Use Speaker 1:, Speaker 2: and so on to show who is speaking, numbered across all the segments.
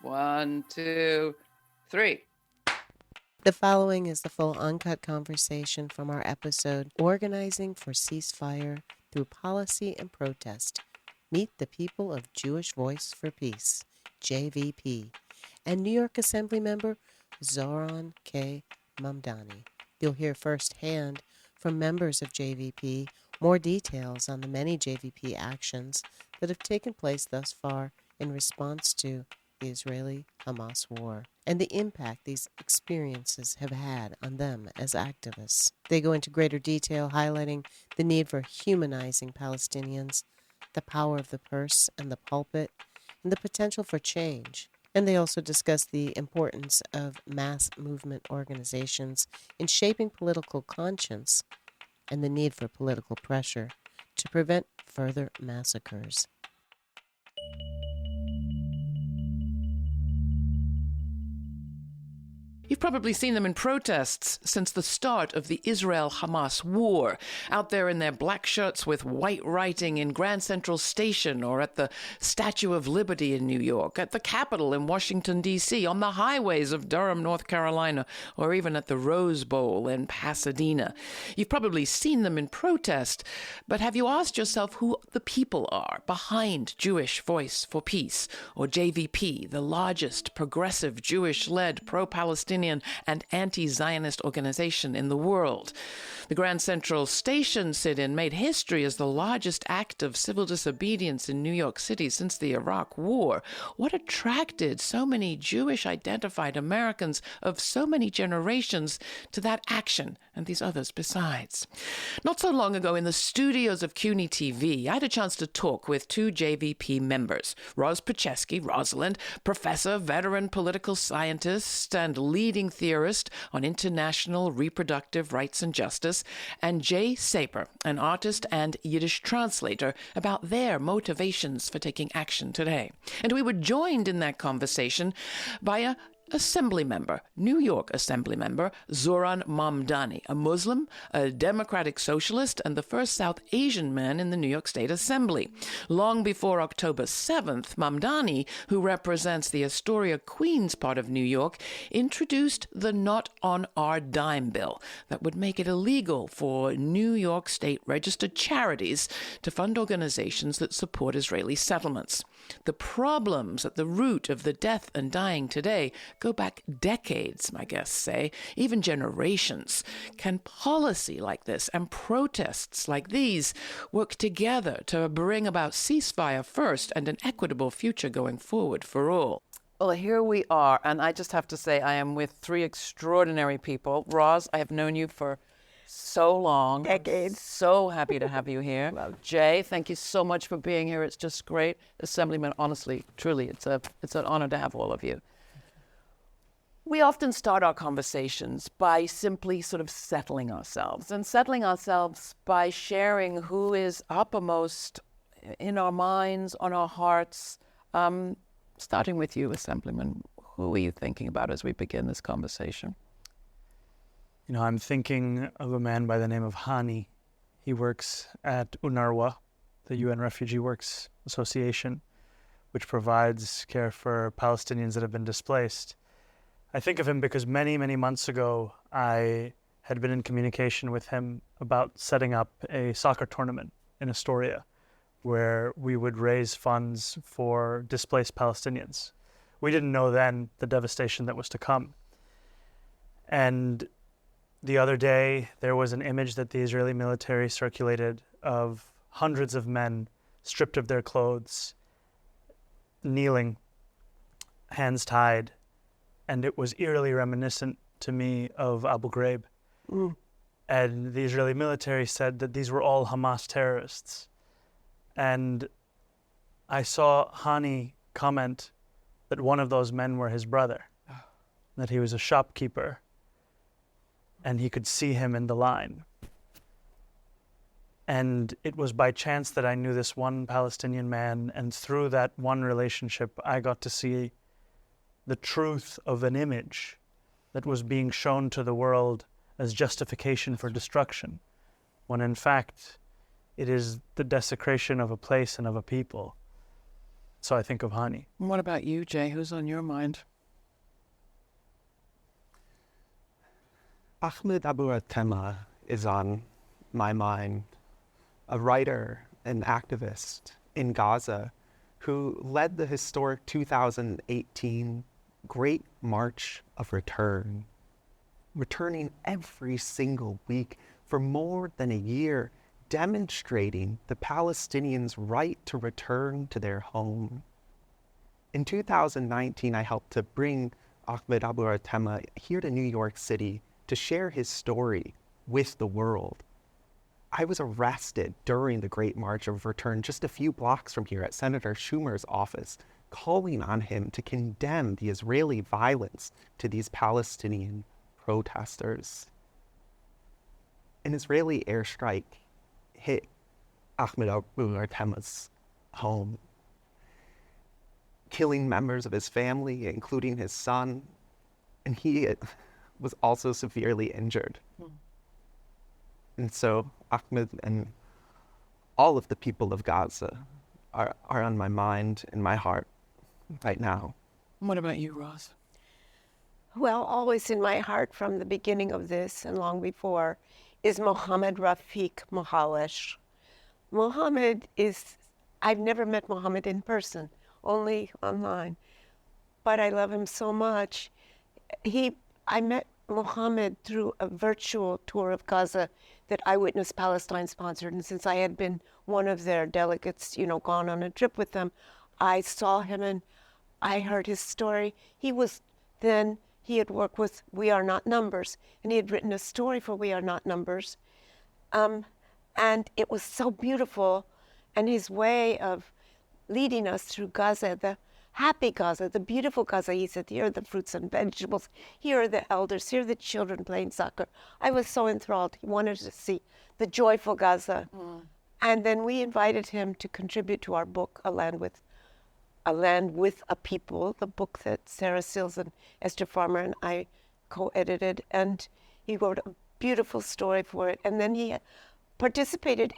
Speaker 1: 1, 2, 3.
Speaker 2: The following is the full uncut conversation from our episode, Organizing for Ceasefire Through Policy and Protest. Meet the people of Jewish Voice for Peace, JVP, and New York Assembly member Zohran K. Mamdani. You'll hear firsthand from members of JVP more details on the many JVP actions that have taken place thus far in response to the Israeli-Hamas war and the impact these experiences have had on them as activists. They go into greater detail highlighting the need for humanizing Palestinians, the power of the purse and the pulpit, and the potential for change. And they also discuss the importance of mass movement organizations in shaping political conscience and the need for political pressure to prevent further massacres.
Speaker 1: You've probably seen them in protests since the start of the Israel-Hamas war, out there in their black shirts with white writing in Grand Central Station or at the Statue of Liberty in New York, at the Capitol in Washington, D.C., on the highways of Durham, North Carolina, or even at the Rose Bowl in Pasadena. You've probably seen them in protest, but have you asked yourself who the people are behind Jewish Voice for Peace, or JVP, the largest progressive Jewish-led pro-Palestinian and anti-Zionist organization in the world? The Grand Central Station sit-in made history as the largest act of civil disobedience in New York City since the Iraq War. What attracted so many Jewish-identified Americans of so many generations to that action and these others besides? Not so long ago, in the studios of CUNY TV, I had a chance to talk with two JVP members, Petchesky, Rosalind, professor, veteran political scientist, and leading theorist on international reproductive rights and justice, and Jay Saper, an artist and Yiddish translator, about their motivations for taking action today. And we were joined in that conversation by a Assembly member, New York Assembly member, Zohran Mamdani, a Muslim, a democratic socialist, and the first South Asian man in the New York State Assembly. Long before October 7th, Mamdani, who represents the Astoria, Queens part of New York, introduced the Not on Our Dime bill that would make it illegal for New York State registered charities to fund organizations that support Israeli settlements. The problems at the root of the death and dying today go back decades, my guests say, even generations. Can policy like this and protests like these work together to bring about ceasefire first and an equitable future going forward for all? Well, here we are, and I just have to say I am with three extraordinary people. Roz, I have known you for so long.
Speaker 3: Decades.
Speaker 1: So happy to have you here. Well, Jay, thank you so much for being here. It's just great. Assemblyman, honestly, truly, it's an honor to have all of you. We often start our conversations by simply sort of settling ourselves by sharing who is uppermost in our minds, on our hearts. Starting with you, Assemblyman, who are you thinking about as we begin this conversation?
Speaker 4: You know, I'm thinking of a man by the name of Hani. He works at UNRWA, the UN Refugee Works Association, which provides care for Palestinians that have been displaced. I think of him because many, many months ago, I had been in communication with him about setting up a soccer tournament in Astoria where we would raise funds for displaced Palestinians. We didn't know then the devastation that was to come. And the other day, there was an image that the Israeli military circulated of hundreds of men stripped of their clothes, kneeling, hands tied, and it was eerily reminiscent to me of Abu Ghraib. And the Israeli military said that these were all Hamas terrorists. And I saw Hani comment that one of those men were his brother, that he was a shopkeeper, and he could see him in the line. And it was by chance that I knew this one Palestinian man, and through that one relationship, I got to see the truth of an image that was being shown to the world as justification for destruction, when in fact it is the desecration of a place and of a people. So I think of Hani.
Speaker 1: What about you, Jay? Who's on your mind?
Speaker 3: Ahmed Abu Atema is on my mind, a writer and activist in Gaza who led the historic 2018 Great March of Return, returning every single week for more than a year, demonstrating the Palestinians' right to return to their home. In 2019, I helped to bring Ahmed Abu Atema here to New York City to share his story with the world. I was arrested during the Great March of Return just a few blocks from here at Senator Schumer's office, calling on him to condemn the Israeli violence to these Palestinian protesters. An Israeli airstrike hit Ahmed Abu Atema's home, killing members of his family, including his son, and he was also severely injured. And so Ahmed and all of the people of Gaza are on my mind and my heart right now.
Speaker 1: What about you, Roz?
Speaker 5: Well, always in my heart from the beginning of this and long before is Mohammed Rafiq Mohalesh. Mohammed is, I've never met Mohammed in person, only online, but I love him so much. I met Mohammed through a virtual tour of Gaza that Eyewitness Palestine sponsored, and since I had been one of their delegates, gone on a trip with them, I saw him and I heard his story. He had worked with We Are Not Numbers, and he had written a story for We Are Not Numbers. And it was so beautiful, and his way of leading us through Gaza, the happy Gaza, the beautiful Gaza. He said, here are the fruits and vegetables, here are the elders, here are the children playing soccer. I was so enthralled. He wanted to see the joyful Gaza. And then we invited him to contribute to our book, A Land with a People, the book that Sarah Sills and Esther Farmer and I co-edited. And he wrote a beautiful story for it. And then he participated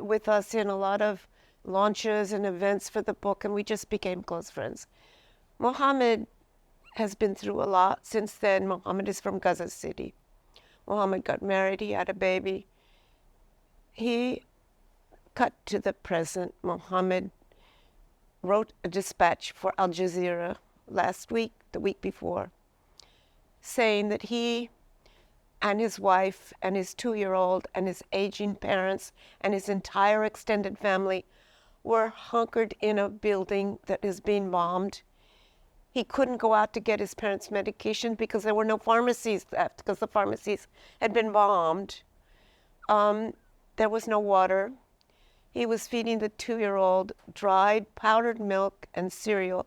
Speaker 5: with us in a lot of launches and events for the book, and we just became close friends. Mohammed has been through a lot since then. Mohammed is from Gaza City. Mohammed got married, he had a baby. He cut to the present. Mohammed wrote a dispatch for Al Jazeera last week, the week before, saying that he and his wife and his 2-year-old and his aging parents and his entire extended family were hunkered in a building that is being bombed. He couldn't go out to get his parents' medication because there were no pharmacies left because the pharmacies had been bombed. There was no water. He was feeding the 2-year-old dried powdered milk and cereal,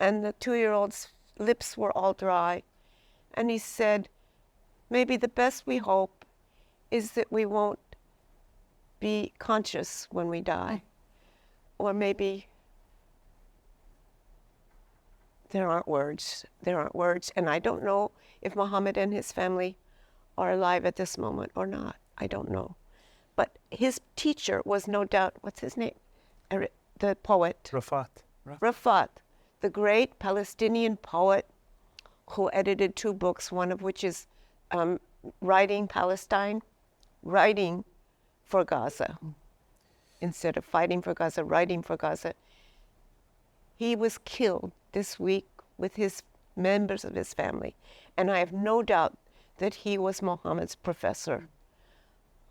Speaker 5: and the 2-year-old's lips were all dry. And he said, maybe the best we hope is that we won't be conscious when we die. Or maybe there aren't words. And I don't know if Mohammed and his family are alive at this moment or not. I don't know. But his teacher was no doubt, what's his name? The poet. Rafat, the great Palestinian poet who edited 2 books, one of which is Writing Palestine, Writing for Gaza. Instead of fighting for Gaza, writing for Gaza. He was killed this week with his members of his family. And I have no doubt that he was Mohammed's professor.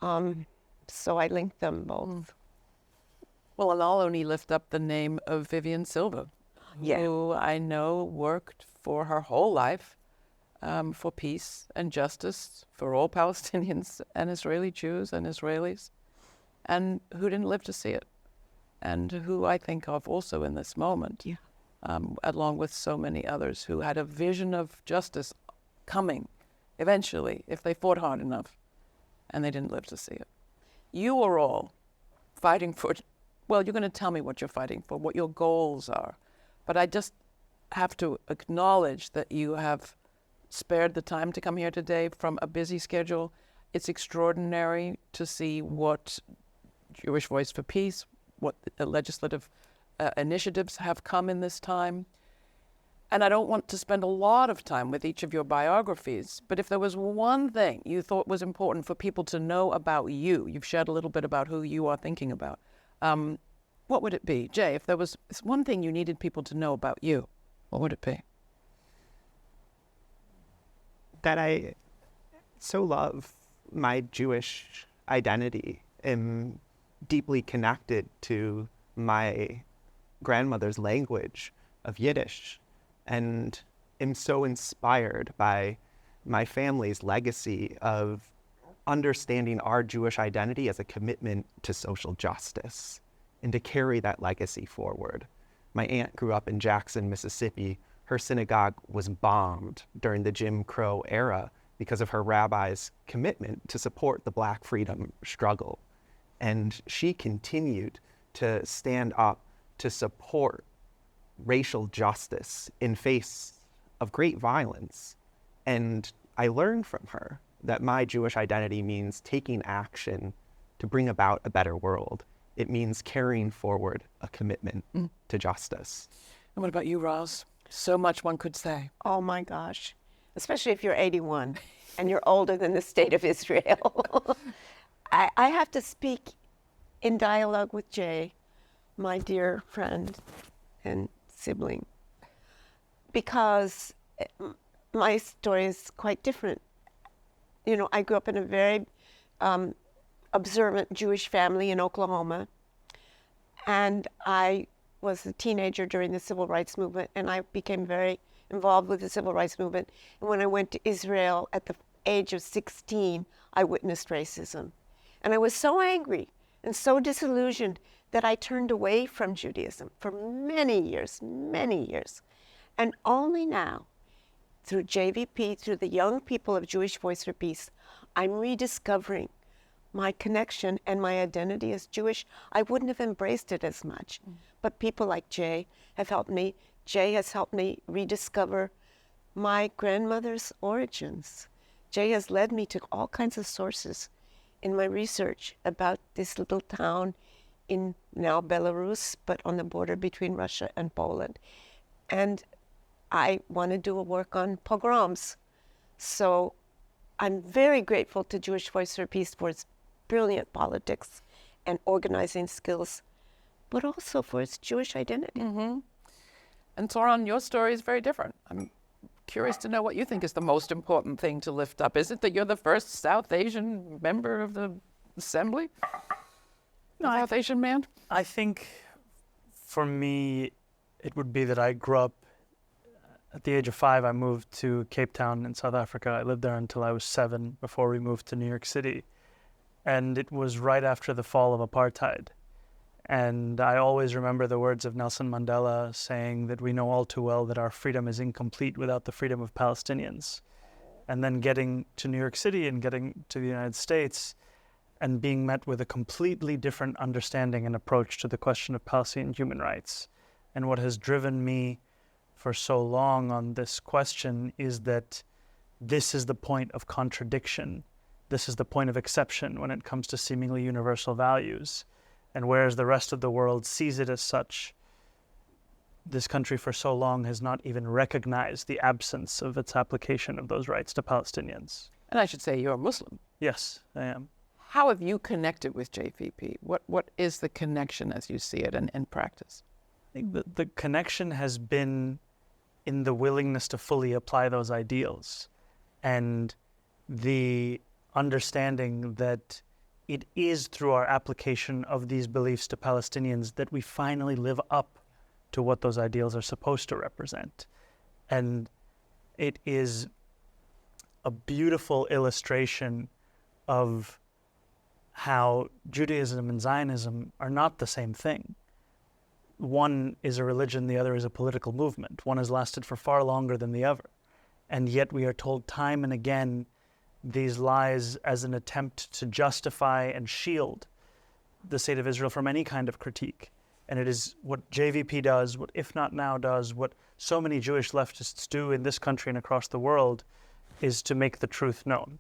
Speaker 5: So I linked them both.
Speaker 1: Well, and I'll only lift up the name of Vivian Silva, who I know worked for her whole life for peace and justice for all Palestinians and Israeli Jews and Israelis, and who didn't live to see it, and who I think of also in this moment, along with so many others who had a vision of justice coming eventually if they fought hard enough, and they didn't live to see it. You are all fighting for, well, you're going to tell me what you're fighting for, what your goals are, but I just have to acknowledge that you have spared the time to come here today from a busy schedule. It's extraordinary to see what Jewish Voice for Peace, what the legislative initiatives have come in this time. And I don't want to spend a lot of time with each of your biographies, but if there was one thing you thought was important for people to know about you, you've shared a little bit about who you are thinking about, what would it be? Jay, if there was one thing you needed people to know about you, what would it be?
Speaker 3: That I so love my Jewish identity, am deeply connected to my grandmother's language of Yiddish, and am so inspired by my family's legacy of understanding our Jewish identity as a commitment to social justice and to carry that legacy forward. My aunt grew up in Jackson, Mississippi. Her synagogue was bombed during the Jim Crow era because of her rabbi's commitment to support the Black freedom struggle. And she continued to stand up to support racial justice in face of great violence. And I learned from her that my Jewish identity means taking action to bring about a better world. It means carrying forward a commitment to justice.
Speaker 1: And what about you, Roz? So much one could say.
Speaker 5: Oh my gosh, especially if you're 81 and you're older than the state of Israel. I have to speak in dialogue with Jay, my dear friend and sibling, because my story is quite different. You know, I grew up in a very observant Jewish family in Oklahoma, and I was a teenager during the Civil Rights Movement, and I became very involved with the Civil Rights Movement. And when I went to Israel at the age of 16, I witnessed racism. And I was so angry and so disillusioned that I turned away from Judaism for many years. And only now, through JVP, through the young people of Jewish Voice for Peace, I'm rediscovering my connection and my identity as Jewish. I wouldn't have embraced it as much. But people like Jay have helped me. Jay has helped me rediscover my grandmother's origins. Jay has led me to all kinds of sources in my research about this little town in now Belarus, but on the border between Russia and Poland. And I want to do a work on pogroms. So I'm very grateful to Jewish Voice for Peace for its brilliant politics and organizing skills, but also for its Jewish identity.
Speaker 1: Mm-hmm. And Zohran, your story is very different. I'm curious to know what you think is the most important thing to lift up. Is it that you're the first South Asian member of the Assembly? No, South Asian man?
Speaker 4: I think for me, it would be that I grew up, at the age of 5, I moved to Cape Town in South Africa. I lived there until I was 7 before we moved to New York City. And it was right after the fall of apartheid. And I always remember the words of Nelson Mandela saying that we know all too well that our freedom is incomplete without the freedom of Palestinians. And then getting to New York City and getting to the United States and being met with a completely different understanding and approach to the question of Palestinian human rights. And what has driven me for so long on this question is that this is the point of contradiction. This is the point of exception when it comes to seemingly universal values. And whereas the rest of the world sees it as such, this country for so long has not even recognized the absence of its application of those rights to Palestinians.
Speaker 1: And I should say you're a Muslim.
Speaker 4: Yes, I am.
Speaker 1: How have you connected with JVP? What is the connection as you see it in practice?
Speaker 4: I think the connection has been in the willingness to fully apply those ideals and the understanding that it is through our application of these beliefs to Palestinians that we finally live up to what those ideals are supposed to represent. And it is a beautiful illustration of how Judaism and Zionism are not the same thing. One is a religion, the other is a political movement. One has lasted for far longer than the other. And yet we are told time and again these lies as an attempt to justify and shield the state of Israel from any kind of critique. And it is what JVP does, what If Not Now does, what so many Jewish leftists do in this country and across the world, is to make the truth known.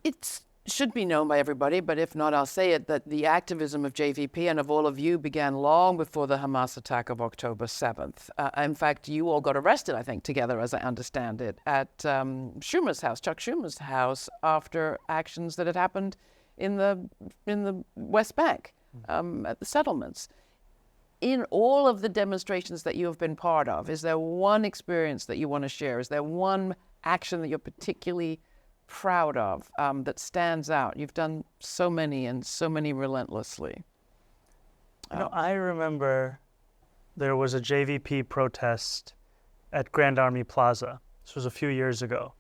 Speaker 1: It's should be known by everybody, but if not, I'll say it, that the activism of JVP and of all of you began long before the Hamas attack of October 7th. In fact, you all got arrested, I think, together, as I understand it, at Schumer's house, Chuck Schumer's house, after actions that had happened in the West Bank, at the settlements. In all of the demonstrations that you have been part of, is there one experience that you want to share? Is there one action that you're particularly proud of, that stands out? You've done so many and so many relentlessly.
Speaker 4: I remember there was a JVP protest at Grand Army Plaza. This was a few years ago.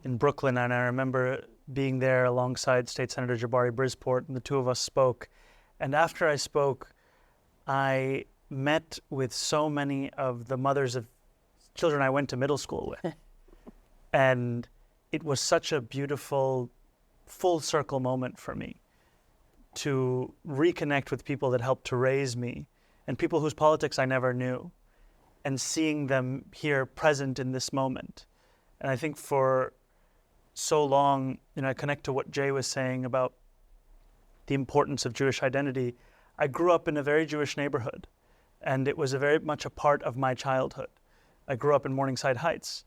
Speaker 4: In Brooklyn, and I remember being there alongside State Senator Jabari Brisport, and the two of us spoke. And after I spoke, I met with so many of the mothers of children I went to middle school with. And it was such a beautiful, full circle moment for me to reconnect with people that helped to raise me and people whose politics I never knew, and seeing them here present in this moment. And I think for so long, I connect to what Jay was saying about the importance of Jewish identity. I grew up in a very Jewish neighborhood, and it was very much a part of my childhood. I grew up in Morningside Heights,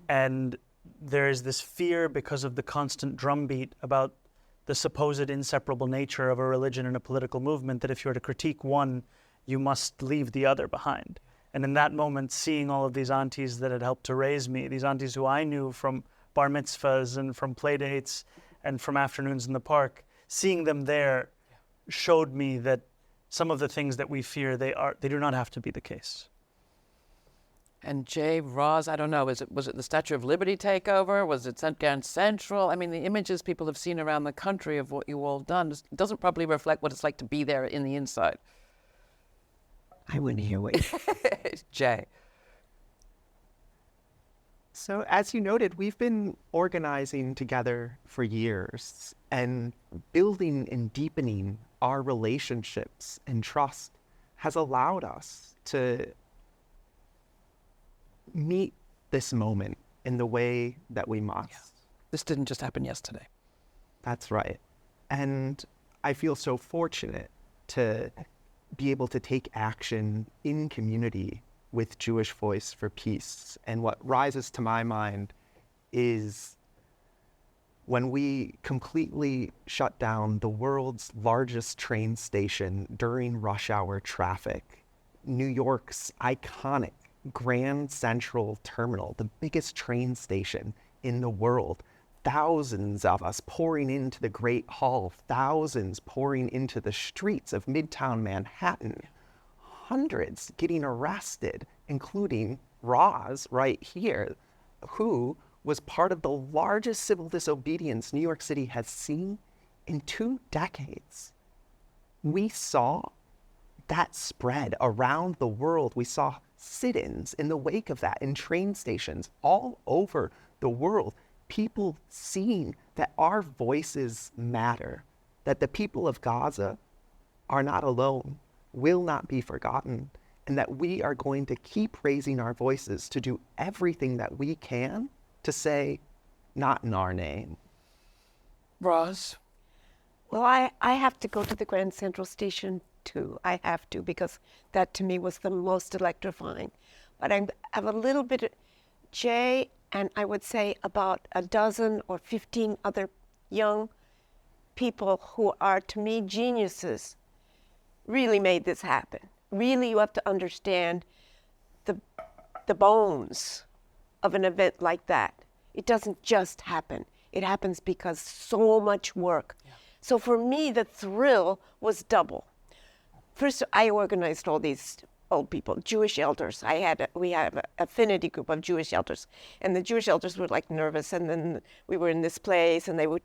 Speaker 4: and there is this fear because of the constant drumbeat about the supposed inseparable nature of a religion and a political movement, that if you were to critique one, you must leave the other behind. And in that moment, seeing all of these aunties that had helped to raise me, these aunties who I knew from bar mitzvahs and from play dates and from afternoons in the park, seeing them there showed me that some of the things that we fear, they do not have to be the case.
Speaker 1: And Jay, Roz, I don't know, was it the Statue of Liberty takeover? Was it Grand Central? I mean, the images people have seen around the country of what you all done doesn't probably reflect what it's like to be there in the inside.
Speaker 5: I want to hear what you
Speaker 1: Jay.
Speaker 3: So as you noted, we've been organizing together for years and building and deepening our relationships and trust has allowed us to meet this moment in the way that we must.
Speaker 1: Yeah. This didn't just happen yesterday.
Speaker 3: That's right. And I feel so fortunate to be able to take action in community with Jewish Voice for Peace. And what rises to my mind is when we completely shut down the world's largest train station during rush hour traffic, New York's iconic Grand Central Terminal, the biggest train station in the world, thousands of us pouring into the Great Hall, thousands pouring into the streets of Midtown Manhattan, hundreds getting arrested, including Roz right here, who was part of the largest civil disobedience New York City has seen in 2 decades. We saw that spread around the world. We saw sit-ins in the wake of that in train stations all over the world. People seeing that our voices matter, that the people of Gaza are not alone, will not be forgotten, and that we are going to keep raising our voices to do everything that we can to say, not in our name.
Speaker 1: Roz?
Speaker 5: Well, I have to go to the Grand Central Station too. I have to, because that to me was the most electrifying. But I have a little bit, Jay, and I would say about a dozen or 15 other young people who are, to me, geniuses, really made this happen. Really, you have to understand the bones of an event like that. It doesn't just happen. It happens because so much work. Yeah. So for me, the thrill was double. First, I organized all these old people, Jewish elders. We had an affinity group of Jewish elders, and the Jewish elders were like nervous. And then we were in this place, and they were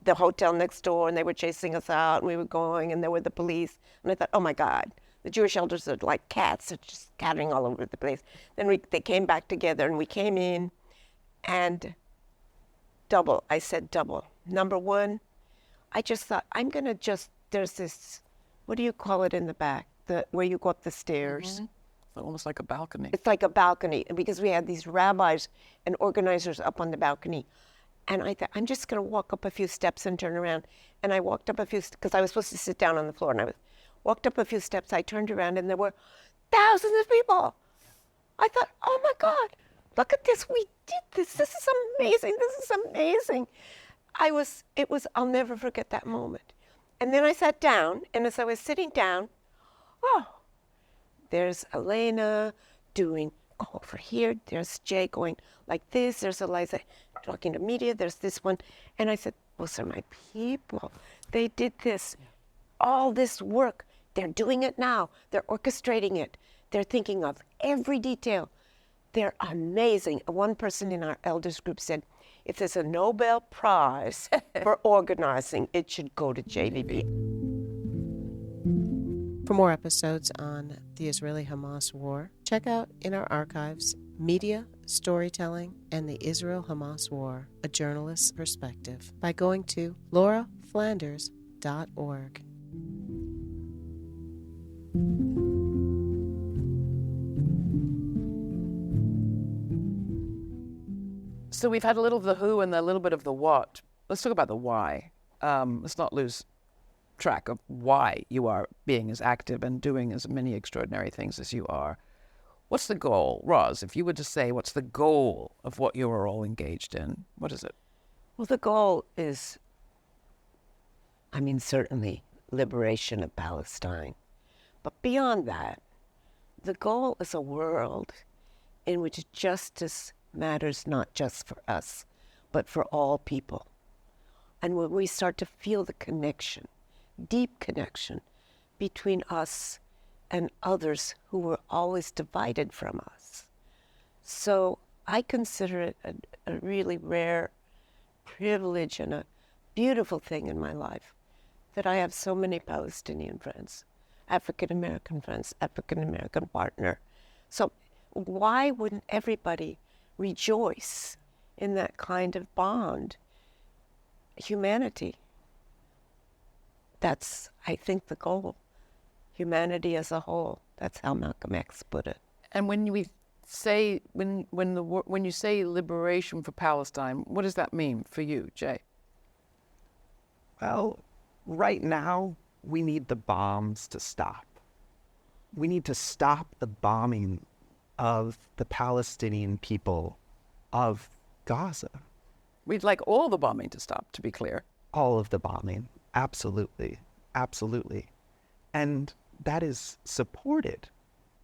Speaker 5: the hotel next door, and they were chasing us out, and we were going, and there were the police. And I thought, oh my God, the Jewish elders are like cats, they're just scattering all over the place. Then they came back together, and we came in, and double. I said double. Number one, I just thought, there's this, what do you call it in the back? Where you go up the stairs.
Speaker 1: Mm-hmm. Almost like a balcony.
Speaker 5: It's like a balcony, because we had these rabbis and organizers up on the balcony. And I thought, I'm just going to walk up a few steps and turn around. And I walked up a few, because I was supposed to sit down on the floor. And I walked up a few steps. I turned around, and there were thousands of people. I thought, oh, my God, look at this. We did this. This is amazing. This is amazing. I'll never forget that moment. And then I sat down. And as I was sitting down, oh, there's Elena doing, go over here. There's Jay going like this. There's Eliza talking to media. There's this one. And I said, those are my people. They did this, all this work. They're doing it now. They're orchestrating it. They're thinking of every detail. They're amazing. One person in our elders group said, if there's a Nobel Prize for organizing, it should go to JVP.
Speaker 2: For more episodes on the Israeli-Hamas war, check out in our archives Media, Storytelling, and the Israel-Hamas War, A Journalist's Perspective, by going to lauraflanders.org.
Speaker 1: So we've had a little of the who and a little bit of the what. Let's talk about the why. Let's not lose track of why you are being as active and doing as many extraordinary things as you are. What's the goal? Roz, if you were to say what's the goal of what you are all engaged in, what is it?
Speaker 5: Well, the goal is, certainly liberation of Palestine. But beyond that, the goal is a world in which justice matters not just for us, but for all people. And when we start to feel the connection, deep connection, between us and others who were always divided from us. So I consider it a really rare privilege and a beautiful thing in my life that I have so many Palestinian friends, African-American friends, African-American partner. So why wouldn't everybody rejoice in that kind of bond? Humanity. That's, I think, the goal. Humanity as a whole. That's how Malcolm X put it.
Speaker 1: And when we say when you say liberation for Palestine, what does that mean for you, Jay?
Speaker 3: Well, right now, we need the bombs to stop. We need to stop the bombing of the Palestinian people of Gaza.
Speaker 1: We'd like all the bombing to stop, to be clear.
Speaker 3: All of the bombing. Absolutely. Absolutely. And that is supported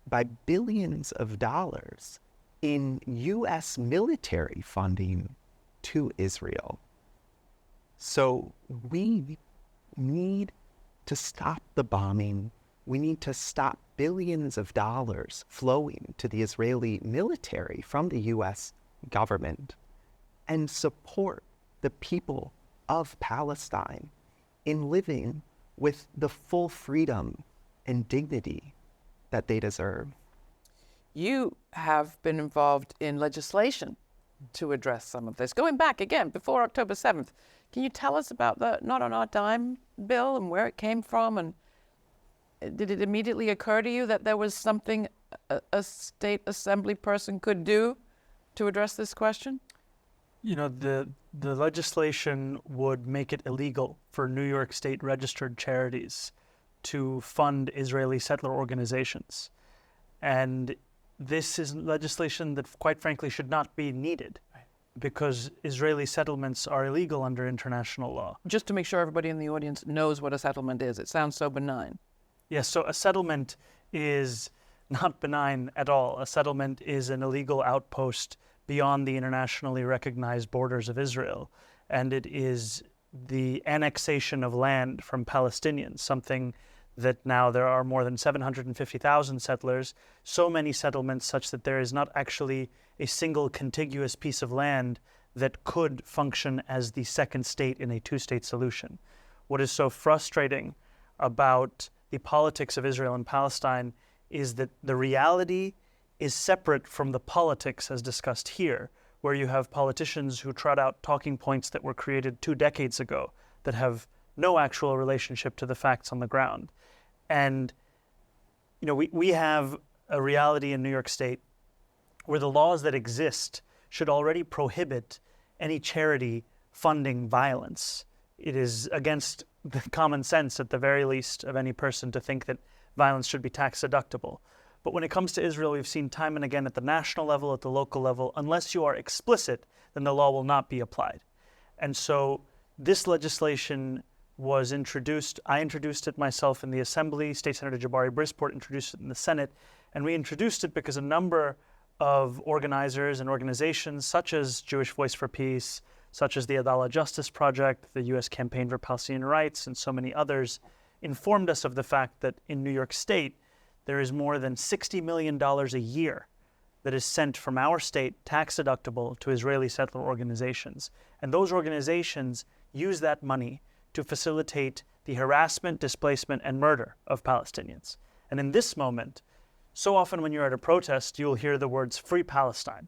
Speaker 3: by billions of dollars in U.S. military funding to Israel. So we need to stop the bombing. We need to stop billions of dollars flowing to the Israeli military from the U.S. government and support the people of Palestine in living with the full freedom and dignity that they deserve.
Speaker 1: You have been involved in legislation to address some of this. Going back again, before October 7th, can you tell us about the Not on Our Dime bill and where it came from? And did it immediately occur to you that there was something a state assembly person could do to address this question?
Speaker 4: You know, the legislation would make it illegal for New York State registered charities to fund Israeli settler organizations. And this is legislation that, quite frankly, should not be needed because Israeli settlements are illegal under international law.
Speaker 1: Just to make sure everybody in the audience knows what a settlement is. It sounds so benign.
Speaker 4: Yes, so a settlement is not benign at all. A settlement is an illegal outpost beyond the internationally recognized borders of Israel. And it is the annexation of land from Palestinians, something that now there are more than 750,000 settlers, so many settlements such that there is not actually a single contiguous piece of land that could function as the second state in a two-state solution. What is so frustrating about the politics of Israel and Palestine is that the reality is separate from the politics as discussed here, where you have politicians who trot out talking points that were created 2 decades ago that have no actual relationship to the facts on the ground. And, you know, we have a reality in New York State where the laws that exist should already prohibit any charity funding violence. It is against the common sense, at the very least, of any person to think that violence should be tax deductible. But when it comes to Israel, we've seen time and again at the national level, at the local level, unless you are explicit, then the law will not be applied. And so this legislation was introduced. I introduced it myself in the Assembly. State Senator Jabari Brisport introduced it in the Senate. And we introduced it because a number of organizers and organizations, such as Jewish Voice for Peace, such as the Adalah Justice Project, the U.S. Campaign for Palestinian Rights, and so many others, informed us of the fact that in New York State, there is more than $60 million a year that is sent from our state, tax deductible, to Israeli settler organizations. And those organizations use that money to facilitate the harassment, displacement, and murder of Palestinians. And in this moment, so often when you're at a protest, you'll hear the words "Free Palestine."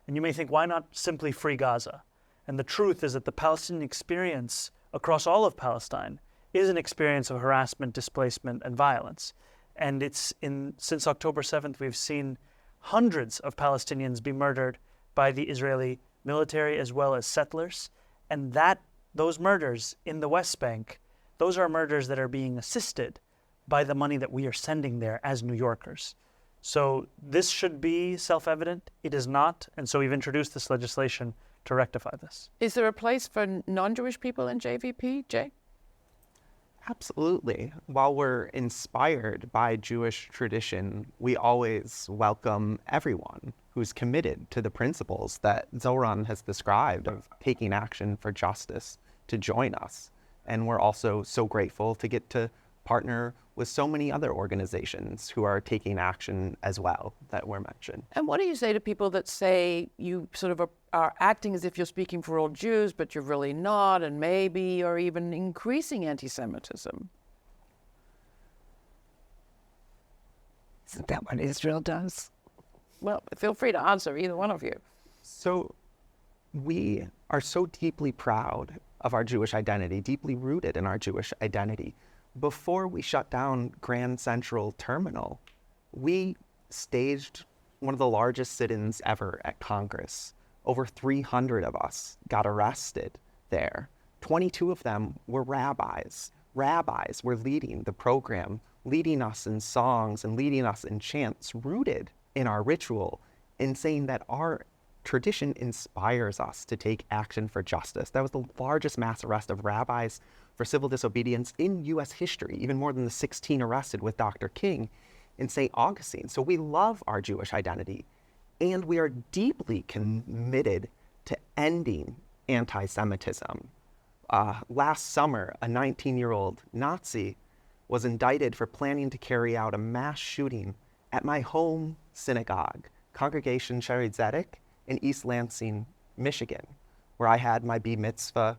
Speaker 4: And you may think, why not simply "Free Gaza"? And the truth is that the Palestinian experience across all of Palestine is an experience of harassment, displacement, and violence. And since October 7th, we've seen hundreds of Palestinians be murdered by the Israeli military as well as settlers. And those murders in the West Bank, those are murders that are being assisted by the money that we are sending there as New Yorkers. So this should be self-evident. It is not. And so we've introduced this legislation to rectify this.
Speaker 1: Is there a place for non-Jewish people in JVP, Jay?
Speaker 3: Absolutely. While we're inspired by Jewish tradition, we always welcome everyone who's committed to the principles that Zohran has described of taking action for justice to join us. And we're also so grateful to get to partner with so many other organizations who are taking action as well that were mentioned.
Speaker 1: And what do you say to people that say you sort of are acting as if you're speaking for all Jews, but you're really not, and maybe you're even increasing anti-Semitism?
Speaker 5: Isn't that what Israel does?
Speaker 1: Well, feel free to answer, either one of you.
Speaker 3: So we are so deeply proud of our Jewish identity, deeply rooted in our Jewish identity. Before we shut down Grand Central Terminal, we staged one of the largest sit-ins ever at Congress. Over 300 of us got arrested there. 22 of them were rabbis. Rabbis were leading the program, leading us in songs and leading us in chants, rooted in our ritual, in saying that our tradition inspires us to take action for justice. That was the largest mass arrest of rabbis for civil disobedience in U.S. history, even more than the 16 arrested with Dr. King in St. Augustine. So we love our Jewish identity, and we are deeply committed to ending anti-Semitism. Last summer, a 19-year-old Nazi was indicted for planning to carry out a mass shooting at my home synagogue, Congregation Shaarei Tzedek, in East Lansing, Michigan, where I had my Mitzvah,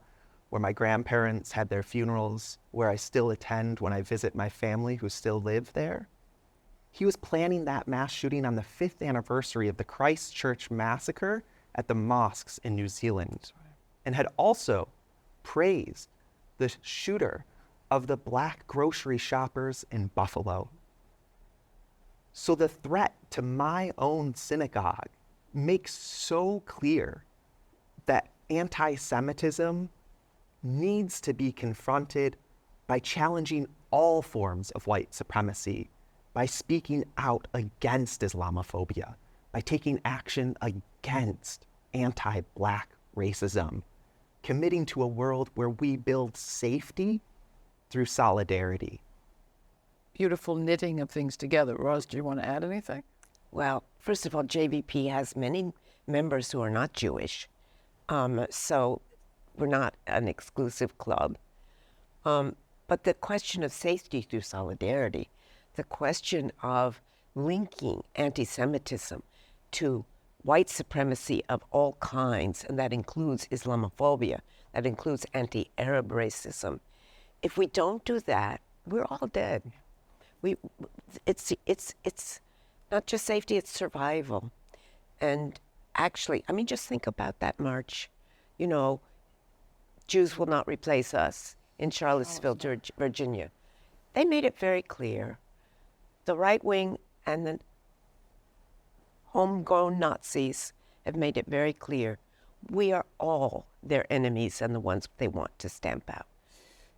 Speaker 3: where my grandparents had their funerals, where I still attend when I visit my family who still live there. He was planning that mass shooting on the 5th anniversary of the Christchurch massacre at the mosques in New Zealand, and had also praised the shooter of the black grocery shoppers in Buffalo. So the threat to my own synagogue makes so clear that anti-Semitism needs to be confronted by challenging all forms of white supremacy, by speaking out against Islamophobia, by taking action against anti-black racism, committing to a world where we build safety through solidarity.
Speaker 1: Beautiful knitting of things together. Ros, do you want to add anything?
Speaker 5: Well, first of all, JVP has many members who are not Jewish, so we're not an exclusive club. But the question of safety through solidarity, the question of linking anti-Semitism to white supremacy of all kinds, and that includes Islamophobia, that includes anti-Arab racism. If we don't do that, we're all dead. It's not just safety, it's survival. And actually, I mean, just think about that march. You know, Jews will not replace us in Charlottesville, Virginia. They made it very clear. The right wing and the homegrown Nazis have made it very clear. we are all their enemies and the ones they want to stamp out.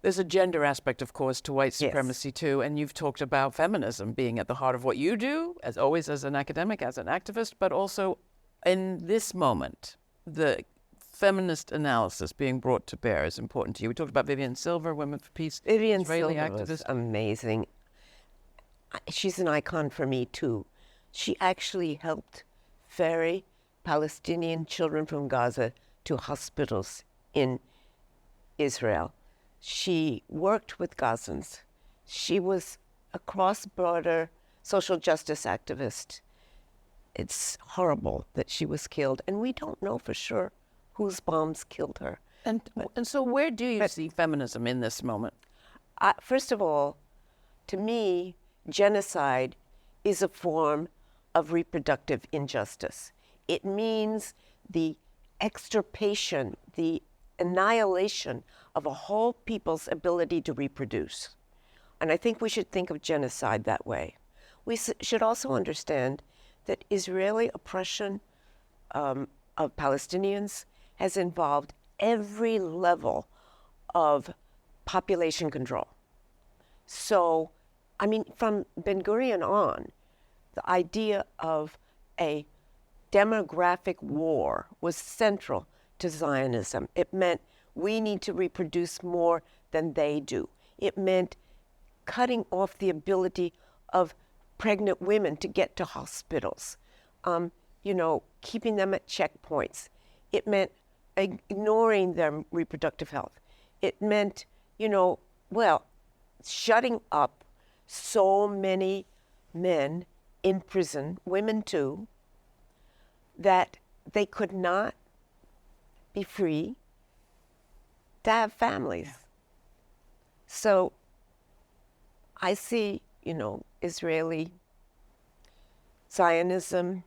Speaker 1: There's a gender aspect, of course, to white
Speaker 5: Yes.
Speaker 1: supremacy, too. And you've talked about feminism being at the heart of what you do, as always as an academic, as an activist, but also in this moment, the feminist analysis being brought to bear is important to you. We talked about Vivian Silver, Women for Peace,
Speaker 5: Vivian
Speaker 1: Israeli
Speaker 5: Silver
Speaker 1: activist.
Speaker 5: was amazing. She's an icon for me, too. She actually helped ferry Palestinian children from Gaza to hospitals in Israel. She worked with Gazans. She was a cross-border social justice activist. It's horrible that she was killed, and we don't know for sure whose bombs killed her.
Speaker 1: And so where do you see feminism in this moment?
Speaker 5: First of all, to me, genocide is a form of reproductive injustice. It means the extirpation, the annihilation of a whole people's ability to reproduce. And I think we should think of genocide that way. We should also understand that Israeli oppression of Palestinians has involved every level of population control. So, I mean, from Ben Gurion on, the idea of a demographic war was central to Zionism. It meant we need to reproduce more than they do. It meant cutting off the ability of pregnant women to get to hospitals, keeping them at checkpoints. It meant ignoring their reproductive health. It meant, shutting up so many men in prison, women too, that they could not be free to have families. So I see, Israeli Zionism,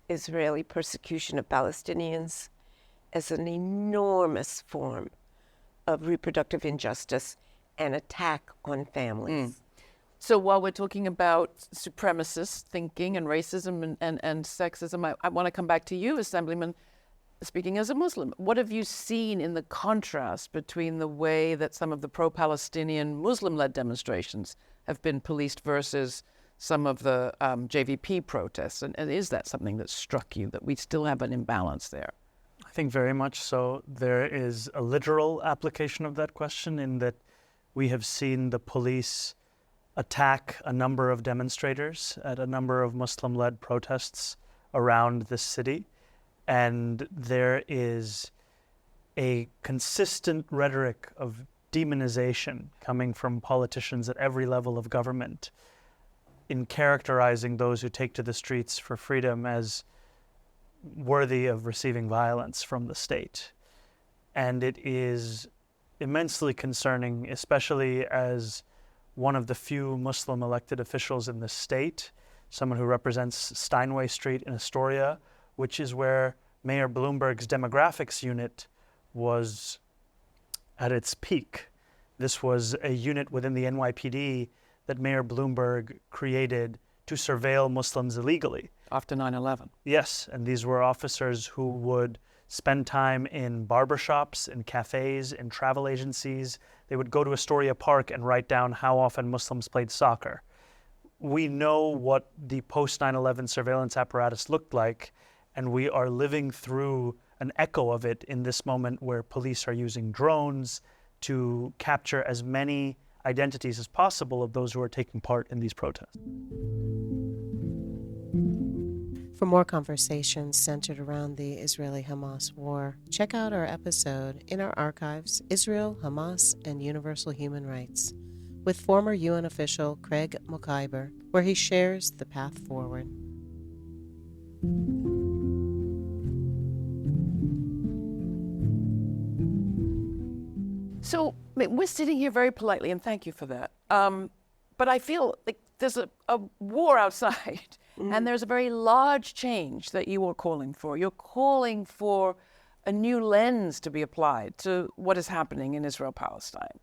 Speaker 5: Israeli persecution of Palestinians as an enormous form of reproductive injustice and attack on families.
Speaker 1: So while we're talking about supremacist thinking and racism and sexism, I want to come back to you, Assemblyman, speaking as a Muslim. What have you seen in the contrast between the way that some of the pro-Palestinian Muslim-led demonstrations have been policed versus some of the JVP protests? And is that something that struck you, that we still have an imbalance there?
Speaker 4: I think very much so. There is a literal application of that question in that we have seen the police attack a number of demonstrators at a number of Muslim-led protests around this city. And there is a consistent rhetoric of demonization coming from politicians at every level of government in characterizing those who take to the streets for freedom as worthy of receiving violence from the state. And it is immensely concerning, especially as one of the few Muslim elected officials in the state, someone who represents Steinway Street in Astoria, which is where Mayor Bloomberg's demographics unit was at its peak. This was a unit within the NYPD that Mayor Bloomberg created to surveil Muslims illegally.
Speaker 1: After 9/11.
Speaker 4: Yes, and these were officers who would spend time in barbershops, in cafes, in travel agencies. They would go to Astoria Park and write down how often Muslims played soccer. We know what the post-9/11 surveillance apparatus looked like, and we are living through an echo of it in this moment where police are using drones to capture as many identities as possible of those who are taking part in these protests.
Speaker 2: For more conversations centered around the Israeli-Hamas war, check out our episode in our archives, Israel, Hamas, and Universal Human Rights, with former UN official Craig Mokhiber, where he shares the path forward.
Speaker 1: So we're sitting here very politely, and thank you for that. But I feel like there's a war outside, and there's a very large change that you are calling for. You're calling for a new lens to be applied to what is happening in Israel-Palestine.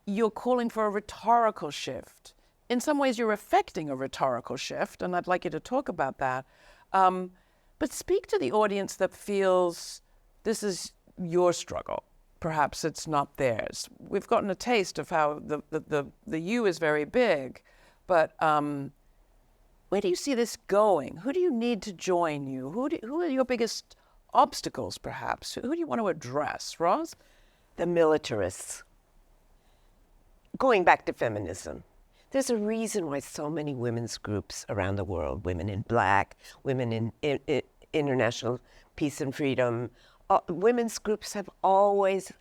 Speaker 1: You're calling for a rhetorical shift. In some ways, you're effecting a rhetorical shift, and I'd like you to talk about that. But speak to the audience that feels this is your struggle. Perhaps it's not theirs. We've gotten a taste of how the you is very big, but where do you see this going? Who do you need to join you? Who are your biggest obstacles, perhaps? Who do you want to address, Ros?
Speaker 5: The militarists. Going back to feminism, there's a reason why so many women's groups around the world, Women in Black, Women in International Peace and Freedom, women's groups have always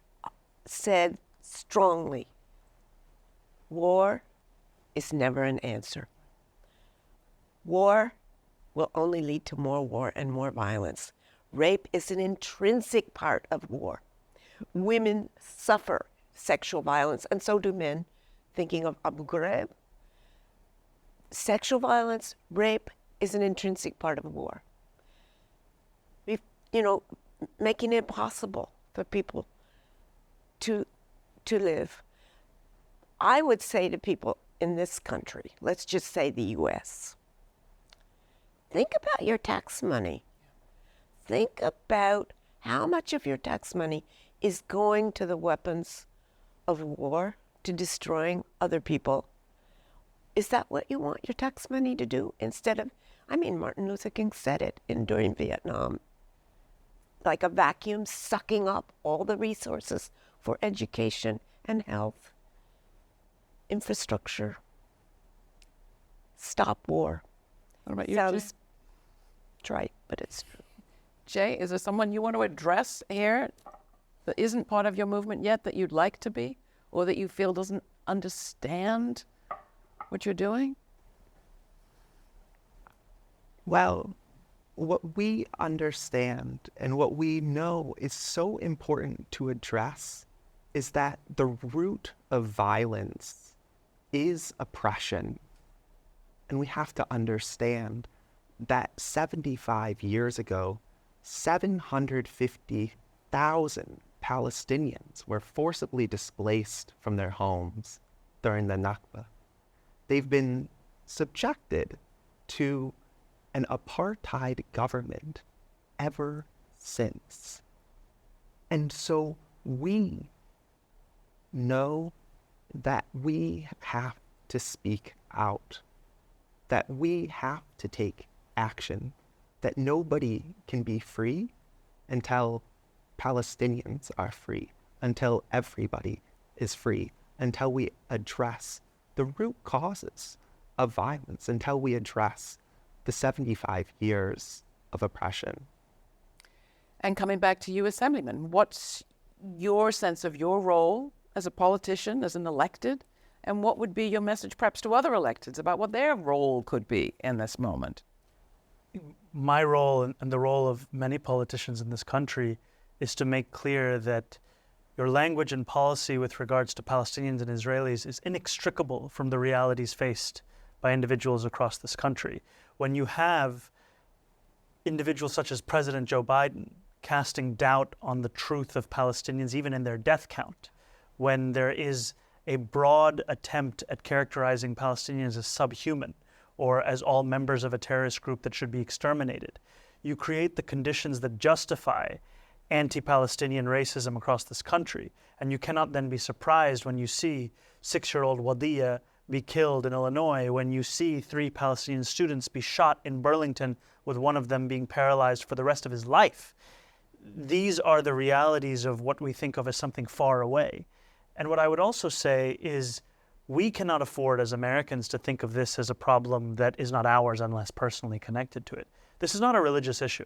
Speaker 5: said strongly, war is never an answer. War will only lead to more war and more violence. Rape is an intrinsic part of war. Women suffer sexual violence, and so do men. Thinking of Abu Ghraib, sexual violence, rape is an intrinsic part of war. Making it possible for people to live. I would say to people in this country, let's just say the U.S., think about your tax money. Think about how much of your tax money is going to the weapons of war, to destroying other people. Is that what you want your tax money to do? Instead of, Martin Luther King said it during Vietnam, like a vacuum sucking up all the resources for education and health, infrastructure. Stop war.
Speaker 1: What about you,
Speaker 5: Sounds trite, but it's true.
Speaker 1: Jay, is there someone you want to address here that isn't part of your movement yet that you'd like to be, or that you feel doesn't understand what you're doing?
Speaker 3: Well, what we understand and what we know is so important to address is that the root of violence is oppression. And we have to understand that 75 years ago, 750,000 Palestinians were forcibly displaced from their homes during the Nakba. They've been subjected to an apartheid government ever since. And so we know that we have to speak out, that we have to take action, that nobody can be free until Palestinians are free, until everybody is free, until we address the root causes of violence, until we address the 75 years of oppression.
Speaker 1: And coming back to you, Assemblyman, what's your sense of your role as a politician, as an elected, and what would be your message perhaps to other electeds about what their role could be in this moment?
Speaker 4: My role and the role of many politicians in this country is to make clear that your language and policy with regards to Palestinians and Israelis is inextricable from the realities faced by individuals across this country. When you have individuals such as President Joe Biden casting doubt on the truth of Palestinians, even in their death count, when there is a broad attempt at characterizing Palestinians as subhuman or as all members of a terrorist group that should be exterminated, you create the conditions that justify anti-Palestinian racism across this country. And you cannot then be surprised when you see 6-year-old Wadiyah be killed in Illinois, when you see 3 Palestinian students be shot in Burlington, with one of them being paralyzed for the rest of his life. These are the realities of what we think of as something far away. And what I would also say is we cannot afford as Americans to think of this as a problem that is not ours unless personally connected to it. This is not a religious issue.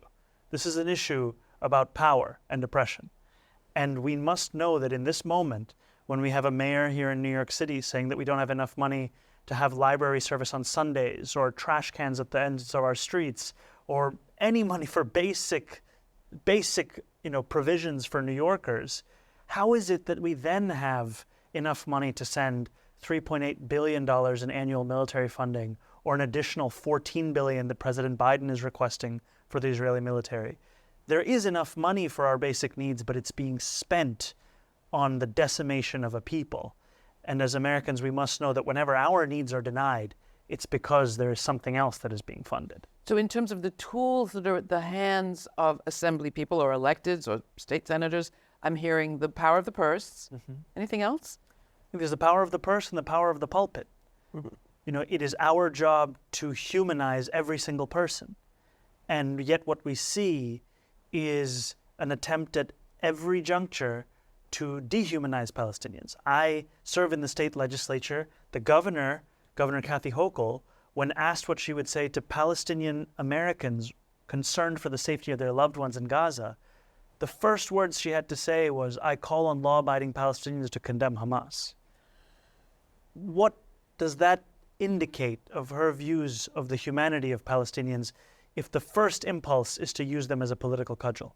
Speaker 4: This is an issue about power and oppression. And we must know that in this moment, when we have a mayor here in New York City saying that we don't have enough money to have library service on Sundays, or trash cans at the ends of our streets, or any money for basic provisions for New Yorkers, how is it that we then have enough money to send $3.8 billion in annual military funding, or an additional $14 billion that President Biden is requesting for the Israeli military? There is enough money for our basic needs, but it's being spent on the decimation of a people. And as Americans, we must know that whenever our needs are denied, it's because there is something else that is being funded.
Speaker 1: So in terms of the tools that are at the hands of assembly people or electeds or state senators, I'm hearing the power of the purse. Anything else?
Speaker 4: There's the power of the purse and the power of the pulpit. You know, it is our job to humanize every single person. And yet what we see is an attempt at every juncture to dehumanize Palestinians. I serve in the state legislature. The Governor Kathy Hochul, when asked what she would say to Palestinian Americans concerned for the safety of their loved ones in Gaza, the first words she had to say was, "I call on law-abiding Palestinians to condemn Hamas." What does that indicate of her views of the humanity of Palestinians if the first impulse is to use them as a political cudgel?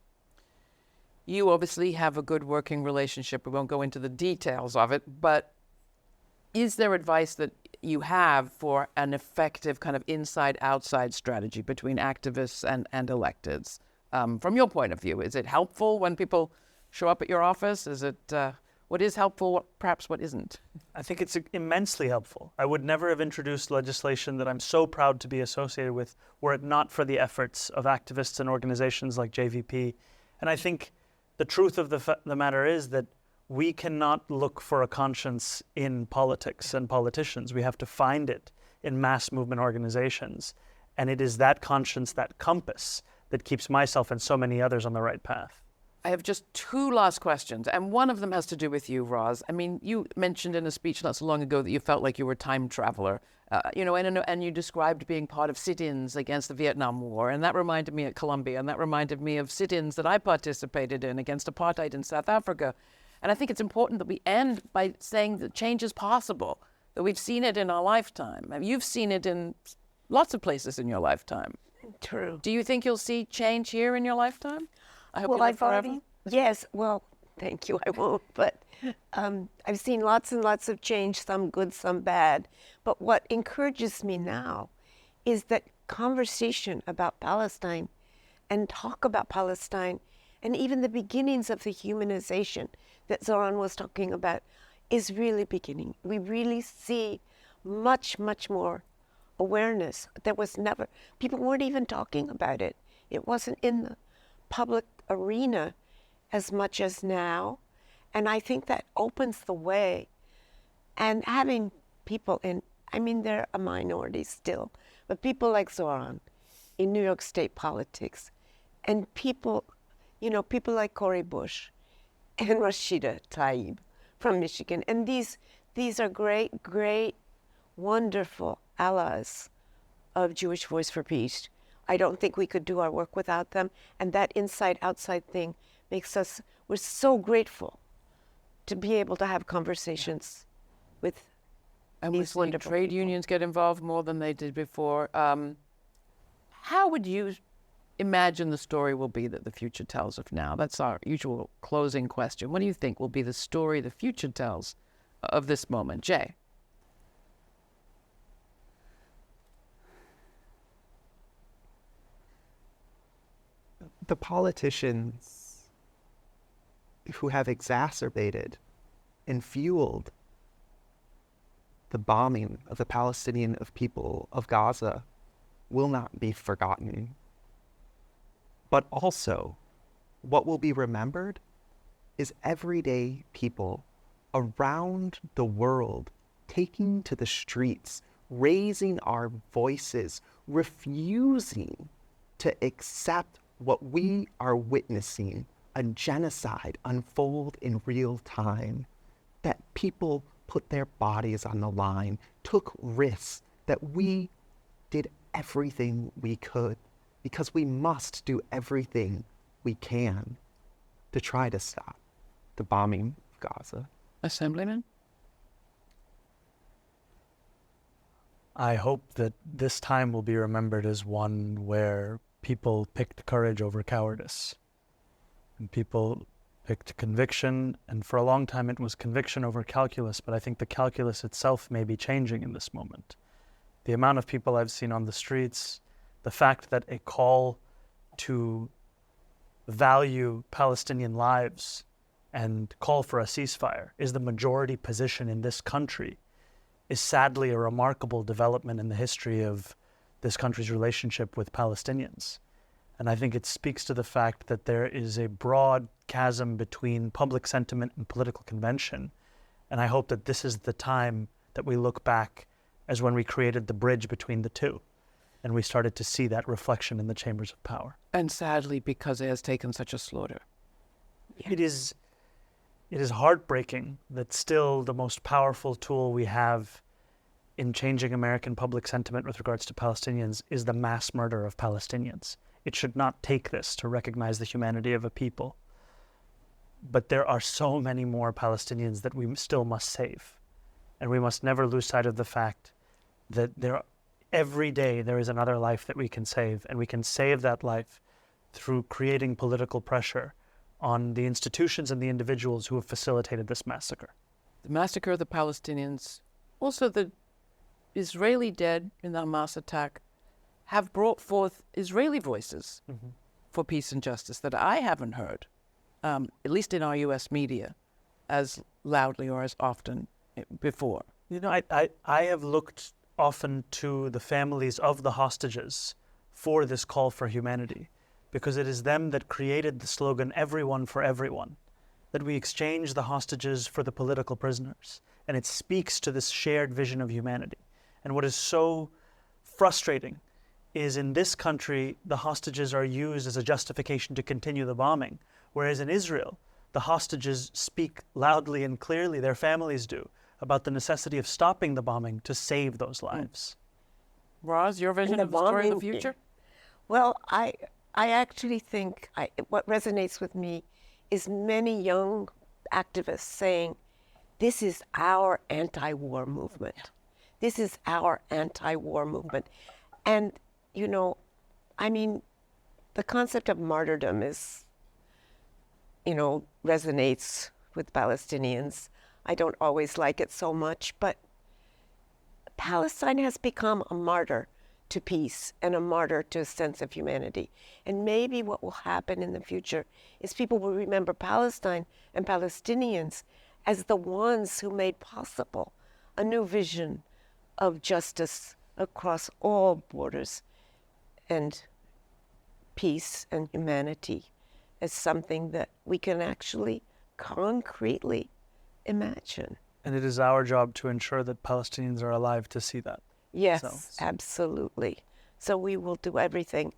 Speaker 1: You obviously have a good working relationship. We won't go into the details of it, but is there advice that you have for an effective kind of inside-outside strategy between activists and electeds? From your point of view, is it helpful when people show up at your office? Is it what is helpful, perhaps what isn't?
Speaker 4: I think it's immensely helpful. I would never have introduced legislation that I'm so proud to be associated with were it not for the efforts of activists and organizations like JVP. And I think the truth of the matter is that we cannot look for a conscience in politics and politicians. We have to find it in mass movement organizations. And it is that conscience, that compass, that keeps myself and so many others on the right path.
Speaker 1: I have just two last questions, and one of them has to do with you, Roz. I mean, you mentioned in a speech not so long ago that you felt like you were a time traveler, and you described being part of sit-ins against the Vietnam War, and that reminded me at Columbia, and that reminded me of sit-ins that I participated in against apartheid in South Africa. And I think it's important that we end by saying that change is possible, that we've seen it in our lifetime. I mean, you've seen it in lots of places in your lifetime.
Speaker 5: True.
Speaker 1: Do you think you'll see change here in your lifetime? I hope
Speaker 5: Well,
Speaker 1: you live
Speaker 5: I've
Speaker 1: forever.
Speaker 5: already, yes, well, thank you, I won't, but I've seen lots and lots of change, some good, some bad. But what encourages me now is that conversation about Palestine and talk about Palestine and even the beginnings of the humanization that Zohran was talking about is really beginning. We really see much, much more awareness. There was never, people weren't even talking about it. It wasn't in the public arena as much as now. And I think that opens the way. And having people in, I mean, they're a minority still, but people like Zohran in New York State politics, and people, people like Cori Bush and Rashida Tlaib from Michigan. And these are great, great, wonderful allies of Jewish Voice for Peace. I don't think we could do our work without them. And that inside-outside thing makes us, we're so grateful to be able to have conversations with
Speaker 1: And
Speaker 5: these
Speaker 1: we're seeing
Speaker 5: wonderful
Speaker 1: trade
Speaker 5: people.
Speaker 1: unions get involved more than they did before. How would you imagine the story will be that the future tells of now? That's our usual closing question. What do you think will be the story the future tells of this moment? Jay?
Speaker 3: The politicians who have exacerbated and fueled the bombing of the Palestinian people of Gaza will not be forgotten. But also, what will be remembered is everyday people around the world taking to the streets, raising our voices, refusing to accept what we are witnessing, a genocide unfold in real time, that people put their bodies on the line, took risks, that we did everything we could, because we must do everything we can to try to stop the bombing of Gaza.
Speaker 1: Assemblyman?
Speaker 4: I hope that this time will be remembered as one where people picked courage over cowardice. And people picked conviction, and for a long time it was conviction over calculus, but I think the calculus itself may be changing in this moment. The amount of people I've seen on the streets, the fact that a call to value Palestinian lives and call for a ceasefire is the majority position in this country is sadly a remarkable development in the history of this country's relationship with Palestinians. And I think it speaks to the fact that there is a broad chasm between public sentiment and political convention. And I hope that this is the time that we look back as when we created the bridge between the two. And we started to see that reflection in the chambers of power.
Speaker 1: And sadly, because it has taken such a slaughter.
Speaker 4: It is heartbreaking that still the most powerful tool we have in changing American public sentiment with regards to Palestinians is the mass murder of Palestinians. It should not take this to recognize the humanity of a people. But there are so many more Palestinians that we still must save. And we must never lose sight of the fact that every day there is another life that we can save, and we can save that life through creating political pressure on the institutions and the individuals who have facilitated this massacre.
Speaker 1: The massacre of the Palestinians, also the Israeli dead in the Hamas attack, have brought forth Israeli voices for peace and justice that I haven't heard, at least in our U.S. media, as loudly or as often before.
Speaker 4: You know, I have looked often to the families of the hostages for this call for humanity, because it is them that created the slogan, everyone for everyone, that we exchange the hostages for the political prisoners. And it speaks to this shared vision of humanity. And what is so frustrating is in this country, the hostages are used as a justification to continue the bombing, whereas in Israel, the hostages speak loudly and clearly, their families do, about the necessity of stopping the bombing to save those lives.
Speaker 1: Roz, your vision of the story of the future?
Speaker 5: Well, I actually think what resonates with me is many young activists saying, this is our anti-war movement. This is our anti-war movement. And, you know, I mean, the concept of martyrdom is, you know, resonates with Palestinians. I don't always like it so much, but Palestine has become a martyr to peace and a martyr to a sense of humanity. And maybe what will happen in the future is people will remember Palestine and Palestinians as the ones who made possible a new vision of justice across all borders, and peace and humanity as something that we can actually concretely imagine.
Speaker 4: And it is our job to ensure that Palestinians are alive to see that.
Speaker 5: Yes, absolutely. So we will do everything.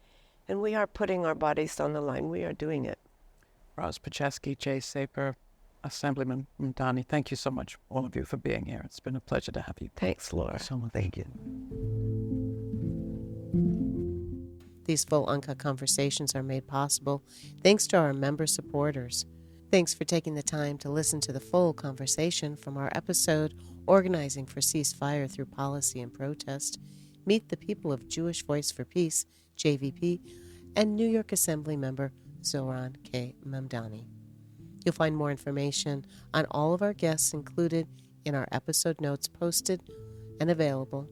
Speaker 5: And we are putting our bodies on the line. We are doing it.
Speaker 1: Roz Petchesky, Jay Saper, Assemblyman Mamdani, thank you so much, all of you, for being here. It's been a pleasure to have you.
Speaker 5: Thanks, Laura.
Speaker 3: So much. Thank you.
Speaker 2: These full uncut conversations are made possible thanks to our member supporters. Thanks for taking the time to listen to the full conversation from our episode, Organizing for Ceasefire Through Policy and Protest. Meet the people of Jewish Voice for Peace, JVP, and New York Assembly member Zohran K. Mamdani. You'll find more information on all of our guests included in our episode notes posted and available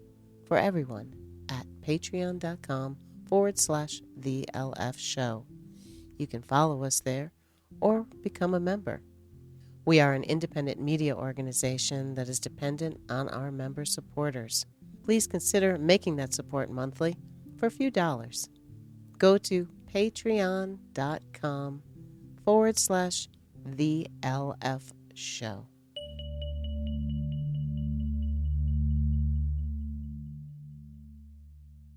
Speaker 2: for everyone at patreon.com/TheLF Show. You can follow us there or become a member. We are an independent media organization that is dependent on our member supporters. Please consider making that support monthly for a few dollars. Go to patreon.com/TheLF Show.